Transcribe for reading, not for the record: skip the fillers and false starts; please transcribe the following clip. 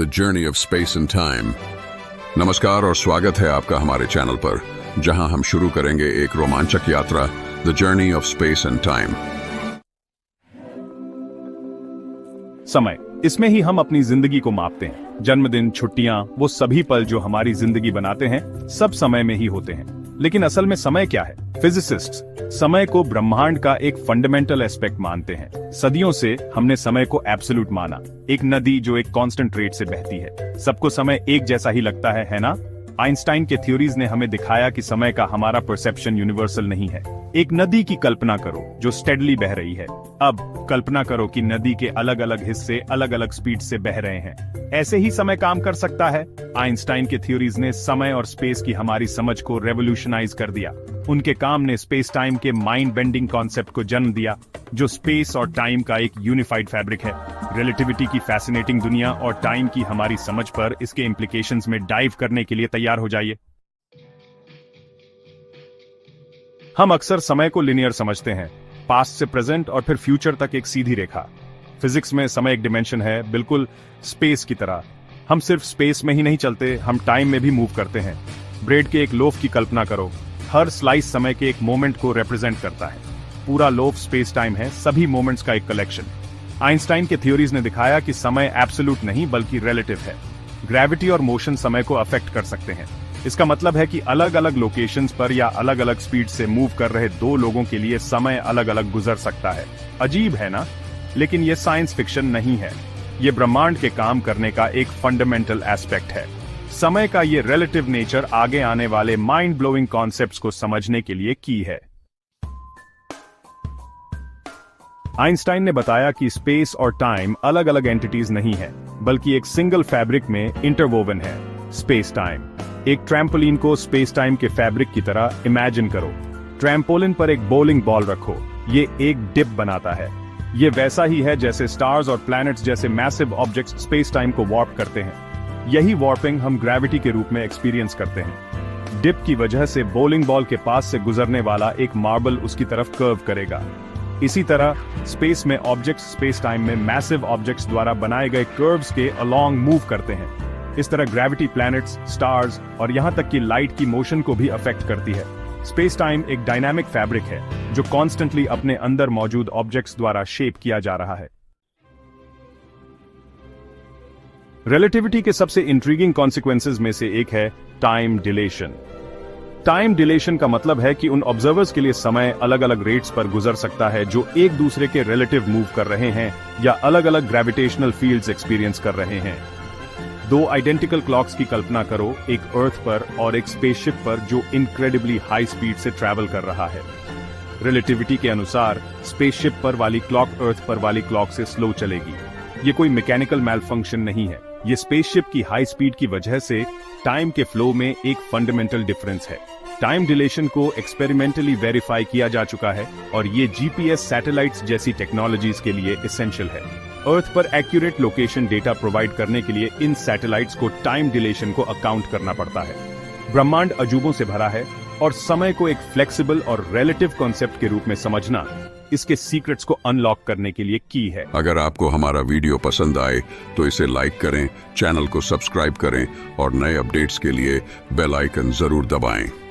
The journey of space and time. नमस्कार और स्वागत है आपका हमारे चैनल पर, जहां हम शुरू करेंगे एक रोमांचक यात्रा, the journey of space and time. समय, इसमें ही हम अपनी जिंदगी को मापते हैं। जन्मदिन, छुट्टियां, वो सभी पल जो हमारी जिंदगी बनाते हैं, सब समय में ही होते हैं। लेकिन असल में समय क्या है? फिजिसिस्ट्स समय को ब्रह्मांड का एक फंडामेंटल एस्पेक्ट मानते हैं। सदियों से हमने समय को एब्सोल्यूट माना, एक नदी जो एक कांस्टेंट रेट से बहती है। सबको समय एक जैसा ही लगता है ना? आइंस्टाइन के थ्योरीज ने हमें दिखाया कि समय का हमारा परसेप्शन यूनिवर्सल नहीं है। एक नदी की कल्पना करो जो स्टेडली बह रही है। अब कल्पना करो कि नदी के अलग अलग हिस्से अलग अलग स्पीड से बह रहे हैं। ऐसे ही समय काम कर सकता है। आइंस्टाइन के थ्योरीज ने समय और स्पेस की हमारी समझ को रेवोल्यूशनाइज कर दिया। उनके काम ने स्पेस टाइम के माइंड बेंडिंग कॉन्सेप्ट को जन्म दिया, जो स्पेस और टाइम का एक यूनिफाइड फैब्रिक है। रिलेटिविटी की फैसिनेटिंग दुनिया और टाइम की हमारी समझ पर इसके इम्प्लीकेशंस में डाइव करने के लिए तैयार हो जाइए। हम अक्सर समय को लिनियर समझते हैं, पास्ट से प्रेजेंट और फिर फ्यूचर तक एक सीधी रेखा। फिजिक्स में समय एक डिमेंशन है, बिल्कुल स्पेस की तरह। हम सिर्फ स्पेस में ही नहीं चलते, हम टाइम में भी मूव करते हैं। ब्रेड के एक लोफ की कल्पना करो। हर स्लाइस समय के एक मोमेंट को रिप्रेजेंट करता है। पूरा लोफ स्पेस टाइम है, सभी मोमेंट्स का एक कलेक्शन। आइंस्टाइन के थ्योरीज ने दिखाया कि समय एब्सोल्यूट नहीं बल्कि रिलेटिव है। ग्रेविटी और मोशन समय को अफेक्ट कर सकते हैं। इसका मतलब है कि अलग अलग लोकेशंस पर या अलग अलग स्पीड से मूव कर रहे दो लोगों के लिए समय अलग अलग गुजर सकता है। अजीब है ना? लेकिन यह साइंस फिक्शन नहीं है, यह ब्रह्मांड के काम करने का एक फंडामेंटल एस्पेक्ट है। समय का ये रिलेटिव नेचर आगे आने वाले माइंड ब्लोइंग कॉन्सेप्ट्स को समझने के लिए की है। आइंस्टाइन ने बताया कि स्पेस और टाइम अलग अलग एंटिटीज नहीं है, बल्कि एक सिंगल फैब्रिक में इंटरवोवन है। स्पेस टाइम एक ट्रैम्पोलिन को स्पेस टाइम के फैब्रिक की तरह इमेजिन करो। ट्रैम्पोलिन पर एक बोलिंग बॉल रखो, ये एक डिप बनाता है। ये वैसा ही है जैसे स्टार्स और प्लैनेट्स जैसे मैसिव ऑब्जेक्ट्स स्पेस टाइम को वार्प करते हैं। यही वार्पिंग हम ग्रेविटी के रूप में एक्सपीरियंस करते हैं। डिप की वजह से बोलिंग बॉल के पास से गुजरने वाला एक मार्बल उसकी तरफ कर्व करेगा। इसी तरह स्पेस में ऑब्जेक्ट्स स्पेस टाइम में मैसिव ऑब्जेक्ट्स द्वारा बनाए गए कर्व्स के अलोंग मूव करते हैं। इस तरह ग्रेविटी प्लैनेट्स, स्टार्स और यहां तक कि लाइट की मोशन को भी अफेक्ट करती है। स्पेस टाइम एक डायनामिक फैब्रिक है जो कॉन्स्टेंटली अपने अंदर मौजूद ऑब्जेक्ट्स द्वारा शेप किया जा रहा है। रिलेटिविटी के सबसे इंट्रीगिंग कॉन्सिक्वेंसेज में से एक है टाइम डिलेशन। टाइम डिलेशन का मतलब है कि उन ऑब्जर्वर्स के लिए समय अलग अलग रेट्स पर गुजर सकता है जो एक दूसरे के रिलेटिव मूव कर रहे हैं या अलग अलग ग्रेविटेशनल फील्ड्स एक्सपीरियंस कर रहे हैं। दो आइडेंटिकल क्लॉक्स की कल्पना करो, एक अर्थ पर और एक स्पेसशिप पर जो इनक्रेडिबली हाई स्पीड से ट्रैवल कर रहा है। रिलेटिविटी के अनुसार स्पेसशिप पर वाली क्लॉक अर्थ पर वाली क्लॉक से स्लो चलेगी। ये कोई मैकेनिकल मैलफंक्शन नहीं है, ये स्पेसशिप की हाई स्पीड की वजह से टाइम के फ्लो में एक फंडामेंटल डिफरेंस है। टाइम डिलेशन को एक्सपेरिमेंटली वेरीफाई किया जा चुका है और ये जीपीएस सैटेलाइट्स जैसी टेक्नोलॉजीज के लिए एसेंशियल है। अर्थ पर एक्यूरेट लोकेशन डेटा प्रोवाइड करने के लिए इन सैटेलाइट्स को टाइम डिलेशन को अकाउंट करना पड़ता है। ब्रह्मांड अजूबों से भरा है और समय को एक फ्लेक्सिबल और रिलेटिव कॉन्सेप्ट के रूप में समझना इसके सीक्रेट्स को अनलॉक करने के लिए की है। अगर आपको हमारा वीडियो पसंद आए तो इसे लाइक करें, चैनल को सब्सक्राइब करें और नए अपडेट्स के लिए बेल आइकन जरूर दबाएं।